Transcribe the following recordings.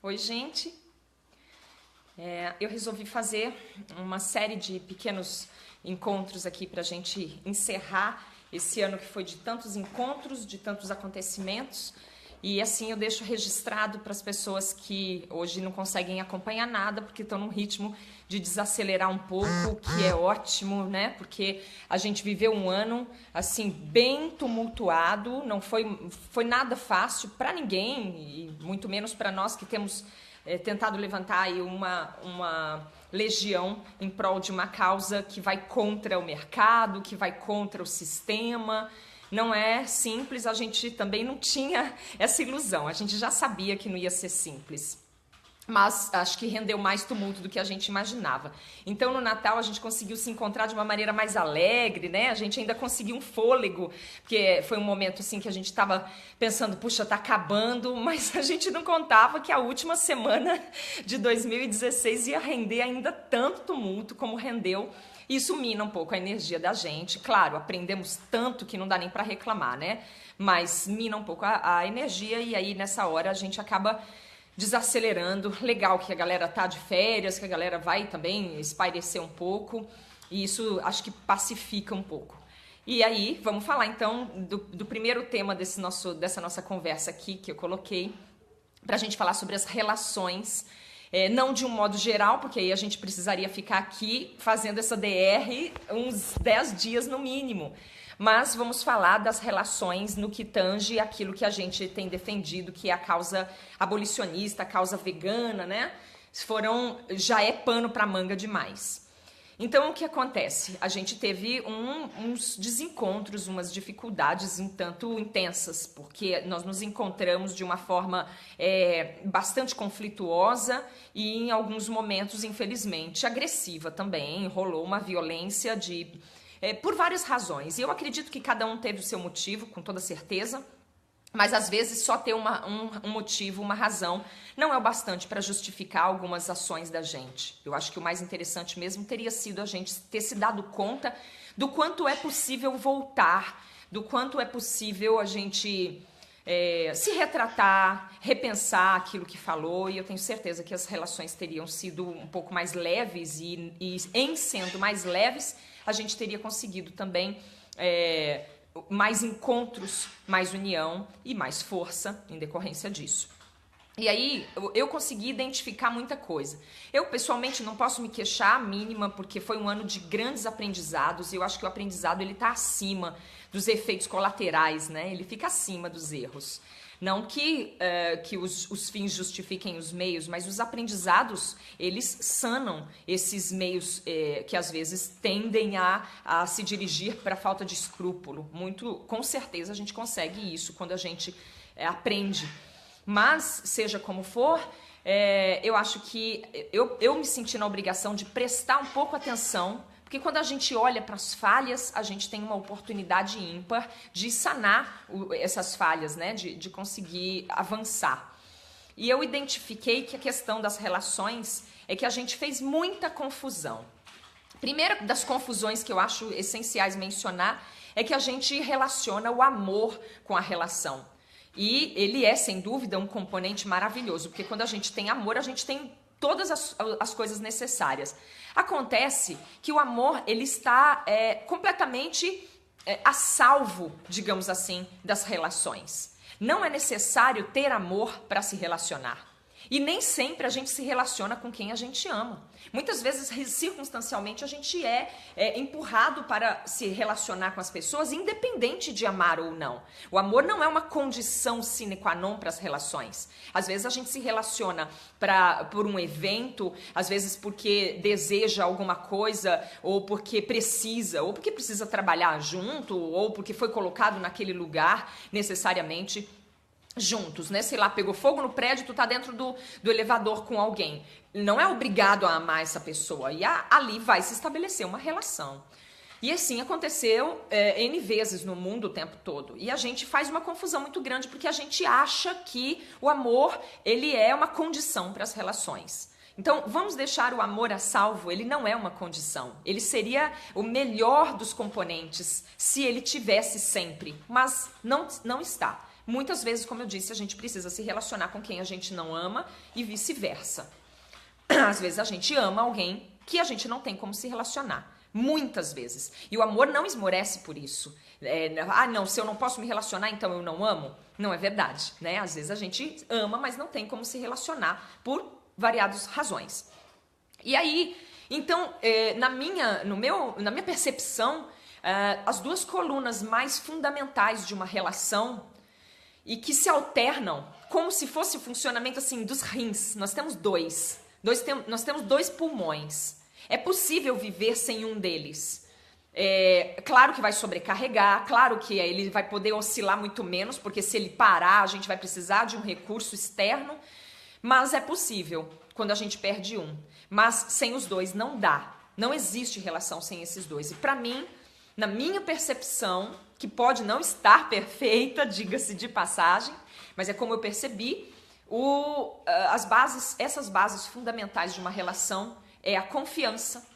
Oi, gente. Eu resolvi fazer uma série de pequenos encontros aqui para a gente encerrar esse ano que foi de tantos encontros, de tantos acontecimentos. E assim eu deixo registrado para as pessoas que hoje não conseguem acompanhar nada porque estão num ritmo de desacelerar um pouco, o que é ótimo, né? Porque a gente viveu um ano assim bem tumultuado, não foi nada fácil para ninguém e muito menos para nós que temos tentado levantar aí uma legião em prol de uma causa que vai contra o mercado, que vai contra o sistema. Não é simples, a gente também não tinha essa ilusão, a gente já sabia que não ia ser simples. Mas acho que rendeu mais tumulto do que a gente imaginava. Então no Natal a gente conseguiu se encontrar de uma maneira mais alegre, né? A gente ainda conseguiu um fôlego, porque foi um momento assim que a gente estava pensando, puxa, tá acabando, mas a gente não contava que a última semana de 2016 ia render ainda tanto tumulto como rendeu. Isso mina um pouco a energia da gente. Claro, aprendemos tanto que não dá nem para reclamar, né? Mas mina um pouco a energia e aí nessa hora a gente acaba desacelerando. Legal que a galera tá de férias, que a galera vai também espairecer um pouco. E isso acho que pacifica um pouco. E aí, vamos falar então do primeiro tema dessa nossa conversa aqui que eu coloquei, pra gente falar sobre as relações. Não de um modo geral, porque aí a gente precisaria ficar aqui fazendo essa DR uns 10 dias no mínimo. Mas vamos falar das relações no que tange aquilo que a gente tem defendido, que é a causa abolicionista, a causa vegana, né? Já é pano para manga demais. Então, o que acontece? A gente teve uns desencontros, umas dificuldades um tanto intensas, porque nós nos encontramos de uma forma bastante conflituosa e, em alguns momentos, infelizmente, agressiva também. Rolou uma violência por várias razões. E eu acredito que cada um teve o seu motivo, com toda certeza. Mas às vezes só ter um motivo, uma razão, não é o bastante para justificar algumas ações da gente. Eu acho que o mais interessante mesmo teria sido a gente ter se dado conta do quanto é possível voltar, do quanto é possível a gente se retratar, repensar aquilo que falou, e eu tenho certeza que as relações teriam sido um pouco mais leves e em sendo mais leves, a gente teria conseguido também mais encontros, mais união e mais força em decorrência disso. E aí eu consegui identificar muita coisa. Eu pessoalmente não posso me queixar a mínima, porque foi um ano de grandes aprendizados e eu acho que o aprendizado ele tá acima dos efeitos colaterais, né? Ele fica acima dos erros. Não que os fins justifiquem os meios, mas os aprendizados, eles sanam esses meios que às vezes tendem a se dirigir para a falta de escrúpulo. Com certeza a gente consegue isso quando a gente aprende. Mas, seja como for, eu acho que eu me senti na obrigação de prestar um pouco atenção, porque quando a gente olha para as falhas, a gente tem uma oportunidade ímpar de sanar essas falhas, né? De conseguir avançar. E eu identifiquei que a questão das relações é que a gente fez muita confusão. Primeira das confusões que eu acho essenciais mencionar é que a gente relaciona o amor com a relação. E ele é, sem dúvida, um componente maravilhoso, porque quando a gente tem amor, a gente tem todas as coisas necessárias. Acontece que o amor ele está completamente a salvo, digamos assim, das relações. Não é necessário ter amor para se relacionar. E nem sempre a gente se relaciona com quem a gente ama. Muitas vezes, circunstancialmente, a gente é empurrado para se relacionar com as pessoas, independente de amar ou não. O amor não é uma condição sine qua non para as relações. Às vezes a gente se relaciona por um evento, às vezes porque deseja alguma coisa, ou porque precisa trabalhar junto, ou porque foi colocado naquele lugar necessariamente juntos, né? Sei lá, pegou fogo no prédio, tu tá dentro do elevador com alguém. Não é obrigado a amar essa pessoa. E ali vai se estabelecer uma relação. E assim aconteceu N vezes no mundo o tempo todo. E a gente faz uma confusão muito grande porque a gente acha que o amor, ele é uma condição para as relações. Então, vamos deixar o amor a salvo, ele não é uma condição. Ele seria o melhor dos componentes se ele tivesse sempre, mas não está. muitas vezes, como eu disse, a gente precisa se relacionar com quem a gente não ama e vice-versa. Às vezes a gente ama alguém que a gente não tem como se relacionar. Muitas vezes. E o amor não esmorece por isso. Não, se eu não posso me relacionar, então eu não amo. Não é verdade, né? Às vezes a gente ama, mas não tem como se relacionar por variadas razões. E aí, então, na minha percepção, as duas colunas mais fundamentais de uma relação e que se alternam, como se fosse o funcionamento assim dos rins. Nós temos nós temos dois pulmões. É possível viver sem um deles. Claro que vai sobrecarregar, claro que ele vai poder oscilar muito menos, porque se ele parar, a gente vai precisar de um recurso externo, mas é possível quando a gente perde um. Mas sem os dois não dá. Não existe relação sem esses dois. E para mim, na minha percepção, que pode não estar perfeita, diga-se de passagem, mas é como eu percebi, essas bases fundamentais de uma relação é a confiança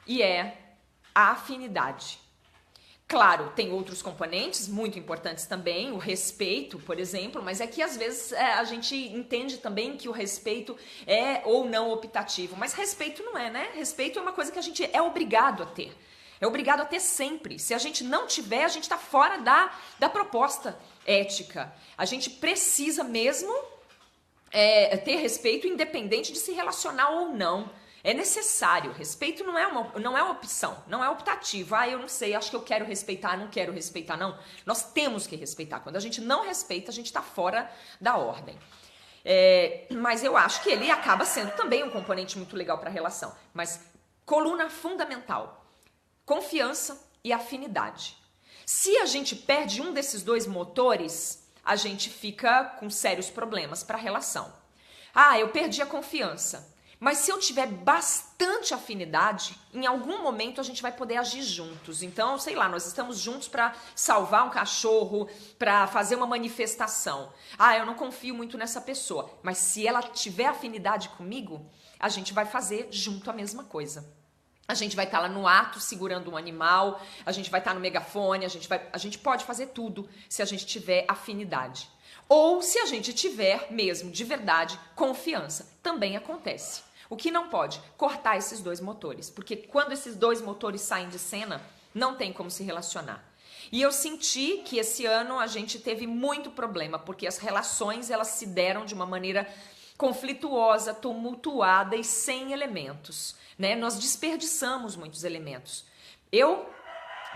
e é a afinidade. Claro, tem outros componentes muito importantes também, o respeito, por exemplo, mas é que às vezes a gente entende também que o respeito é ou não optativo, mas respeito não é, né? Respeito é uma coisa que a gente é obrigado a ter. É obrigado a ter sempre. Se a gente não tiver, a gente está fora da proposta ética. A gente precisa mesmo ter respeito independente de se relacionar ou não. É necessário. Respeito não é uma opção, não é optativo. Eu não sei, acho que eu quero respeitar, não quero respeitar, não. Nós temos que respeitar. Quando a gente não respeita, a gente está fora da ordem. Mas eu acho que ele acaba sendo também um componente muito legal para a relação. Mas coluna fundamental, confiança e afinidade. Se a gente perde um desses dois motores, a gente fica com sérios problemas para a relação. Eu perdi a confiança. Mas se eu tiver bastante afinidade, em algum momento a gente vai poder agir juntos. Então, sei lá, nós estamos juntos para salvar um cachorro, para fazer uma manifestação. Eu não confio muito nessa pessoa. Mas se ela tiver afinidade comigo, a gente vai fazer junto a mesma coisa. A gente vai estar lá no ato segurando um animal, a gente vai estar no megafone, a gente pode fazer tudo se a gente tiver afinidade. Ou se a gente tiver mesmo, de verdade, confiança. Também acontece. O que não pode? Cortar esses dois motores. Porque quando esses dois motores saem de cena, não tem como se relacionar. E eu senti que esse ano a gente teve muito problema, porque as relações elas se deram de uma maneira conflituosa, tumultuada e sem elementos, né? Nós desperdiçamos muitos elementos. Eu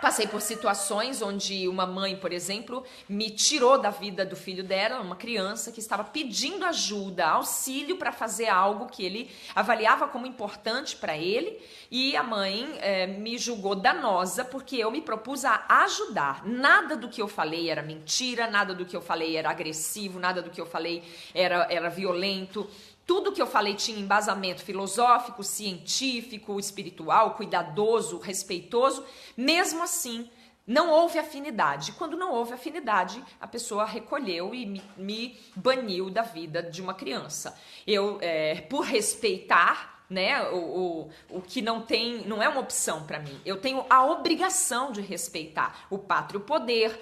passei por situações onde uma mãe, por exemplo, me tirou da vida do filho dela, uma criança que estava pedindo ajuda, auxílio para fazer algo que ele avaliava como importante para ele, e a mãe me julgou danosa porque eu me propus a ajudar. Nada do que eu falei era mentira, nada do que eu falei era agressivo, nada do que eu falei era violento. Tudo que eu falei tinha embasamento filosófico, científico, espiritual, cuidadoso, respeitoso. Mesmo assim, não houve afinidade. Quando não houve afinidade, a pessoa recolheu e me baniu da vida de uma criança. Eu, por respeitar, né, o que não é uma opção para mim. Eu tenho a obrigação de respeitar o pátrio poder,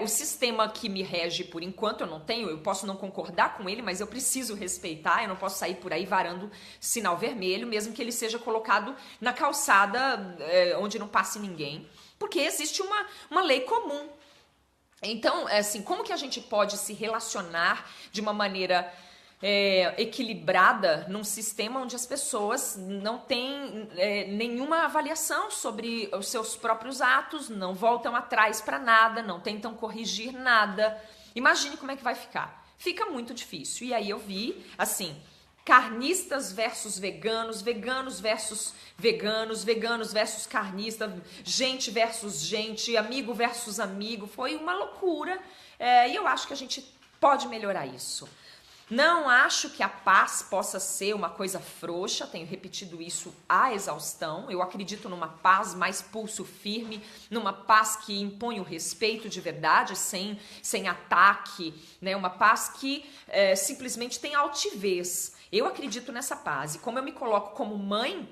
o sistema que me rege por enquanto eu posso não concordar com ele, mas eu preciso respeitar, eu não posso sair por aí varando sinal vermelho, mesmo que ele seja colocado na calçada onde não passe ninguém, porque existe uma lei comum. Então, assim, como que a gente pode se relacionar de uma maneira equilibrada num sistema onde as pessoas não têm nenhuma avaliação sobre os seus próprios atos, não voltam atrás para nada, não tentam corrigir nada? Imagine como é que vai ficar. Fica muito difícil. E aí eu vi, assim, carnistas versus veganos, veganos versus veganos, veganos versus carnistas, gente versus gente, amigo versus amigo. Foi uma loucura. E eu acho que a gente pode melhorar isso. Não acho que a paz possa ser uma coisa frouxa, tenho repetido isso à exaustão. Eu acredito numa paz mais pulso firme, numa paz que impõe o respeito de verdade, sem ataque, né? Uma paz que simplesmente tem altivez. Eu acredito nessa paz. E como eu me coloco como mãe,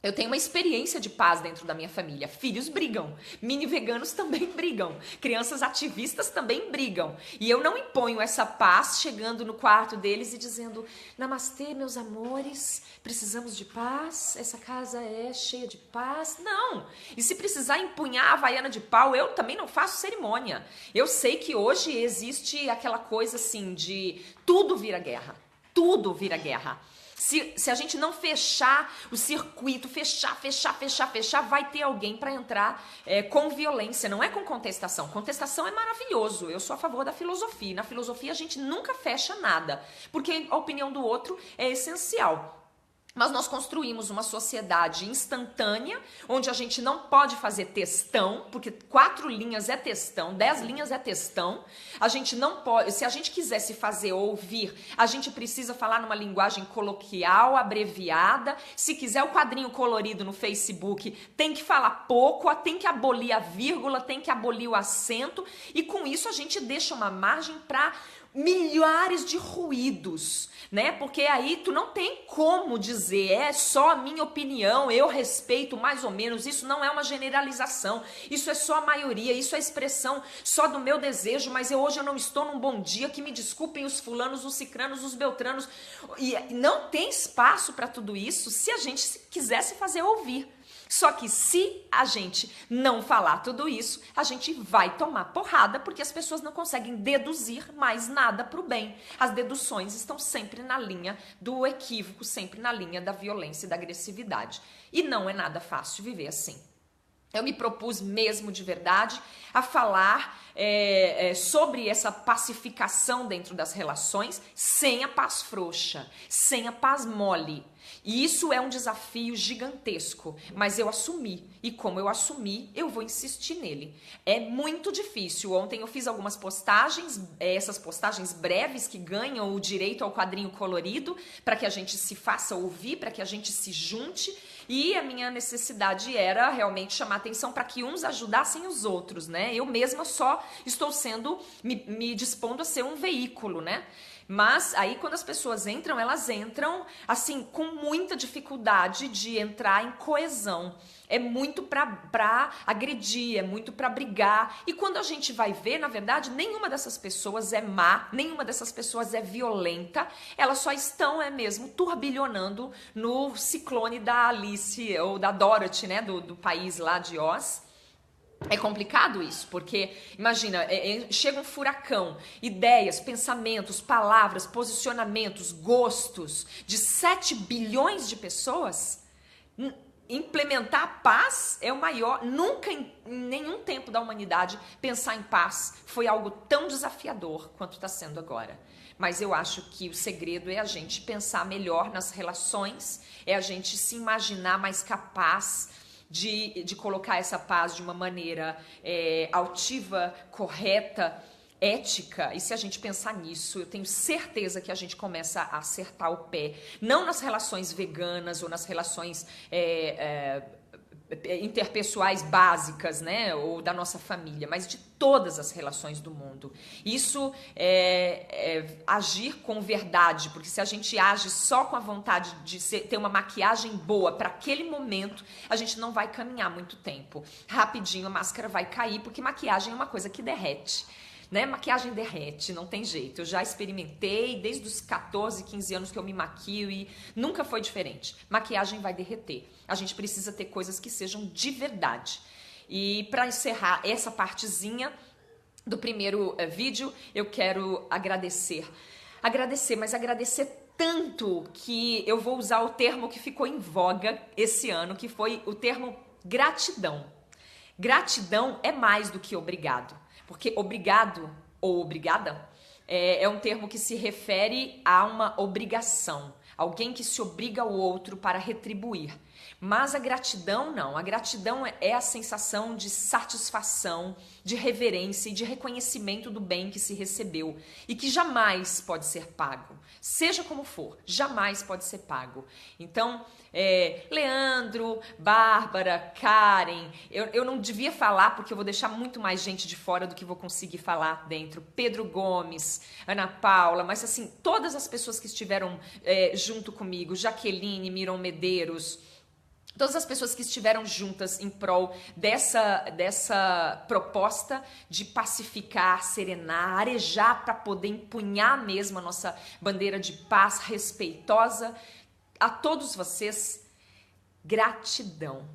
Eu tenho uma experiência de paz dentro da minha família. Filhos brigam, mini veganos também brigam, crianças ativistas também brigam. E eu não imponho essa paz chegando no quarto deles e dizendo: namastê, meus amores, precisamos de paz, essa casa é cheia de paz. Não! E se precisar empunhar a havaiana de pau, eu também não faço cerimônia. Eu sei que hoje existe aquela coisa assim de tudo vira guerra. Tudo vira guerra. Se a gente não fechar o circuito, fechar, vai ter alguém para entrar com violência, não é com contestação. Contestação é maravilhoso, eu sou a favor da filosofia. Na filosofia a gente nunca fecha nada, porque a opinião do outro é essencial. Mas nós construímos uma sociedade instantânea, onde a gente não pode fazer textão, porque 4 linhas é textão, 10 linhas é textão. A gente não pode, se a gente quisesse fazer ouvir, a gente precisa falar numa linguagem coloquial, abreviada. Se quiser o quadrinho colorido no Facebook, tem que falar pouco, tem que abolir a vírgula, tem que abolir o acento. E com isso a gente deixa uma margem para milhares de ruídos, né? Porque aí tu não tem como dizer, é só a minha opinião, eu respeito mais ou menos, isso não é uma generalização, isso é só a maioria, isso é expressão só do meu desejo, mas hoje eu não estou num bom dia, que me desculpem os fulanos, os cicranos, os beltranos, e não tem espaço para tudo isso se a gente quisesse fazer ouvir. Só que se a gente não falar tudo isso, a gente vai tomar porrada, porque as pessoas não conseguem deduzir mais nada para o bem. As deduções estão sempre na linha do equívoco, sempre na linha da violência e da agressividade. E não é nada fácil viver assim. Eu me propus mesmo de verdade a falar sobre essa pacificação dentro das relações sem a paz frouxa, sem a paz mole. E isso é um desafio gigantesco, mas eu assumi. E como eu assumi, eu vou insistir nele. É muito difícil. Ontem eu fiz algumas postagens, essas postagens breves que ganham o direito ao quadrinho colorido, para que a gente se faça ouvir, para que a gente se junte. E a minha necessidade era realmente chamar atenção para que uns ajudassem os outros, né? Eu mesma só estou me dispondo a ser um veículo, né? Mas aí quando as pessoas entram, elas entram assim com muita dificuldade de entrar em coesão. É muito pra agredir, é muito pra brigar. E quando a gente vai ver, na verdade, nenhuma dessas pessoas é má, nenhuma dessas pessoas é violenta. Elas só estão mesmo turbilhonando no ciclone da Alice ou da Dorothy, né, do país lá de Oz. É complicado isso, porque, imagina, chega um furacão, ideias, pensamentos, palavras, posicionamentos, gostos de 7 bilhões de pessoas. Implementar a paz é o maior. Nunca em nenhum tempo da humanidade pensar em paz foi algo tão desafiador quanto está sendo agora. Mas eu acho que o segredo é a gente pensar melhor nas relações, é a gente se imaginar mais capaz de colocar essa paz de uma maneira altiva, correta, ética. E se a gente pensar nisso, eu tenho certeza que a gente começa a acertar o pé. Não nas relações veganas ou nas relações interpessoais básicas, né, ou da nossa família, mas de todas as relações do mundo. Isso é agir com verdade, porque se a gente age só com a vontade de ter uma maquiagem boa para aquele momento, a gente não vai caminhar muito tempo. Rapidinho a máscara vai cair, porque maquiagem é uma coisa que derrete. Né? Maquiagem derrete, não tem jeito. Eu já experimentei desde os 14, 15 anos que eu me maquio e nunca foi diferente. Maquiagem vai derreter. A gente precisa ter coisas que sejam de verdade. E para encerrar essa partezinha do primeiro vídeo, eu quero agradecer. Mas agradecer tanto que eu vou usar o termo que ficou em voga esse ano, que foi o termo gratidão. Gratidão é mais do que obrigado. Porque obrigado ou obrigada é um termo que se refere a uma obrigação. Alguém que se obriga ao outro para retribuir. Mas a gratidão não. A gratidão é a sensação de satisfação, de reverência e de reconhecimento do bem que se recebeu e que jamais pode ser pago. Seja como for, jamais pode ser pago. Então, Leandro, Bárbara, Karen, eu não devia falar porque eu vou deixar muito mais gente de fora do que vou conseguir falar dentro. Pedro Gomes, Ana Paula, mas assim, todas as pessoas que estiveram junto comigo, Jaqueline, Miron Medeiros, todas as pessoas que estiveram juntas em prol dessa proposta de pacificar, serenar, arejar para poder empunhar mesmo a nossa bandeira de paz respeitosa. A todos vocês, gratidão.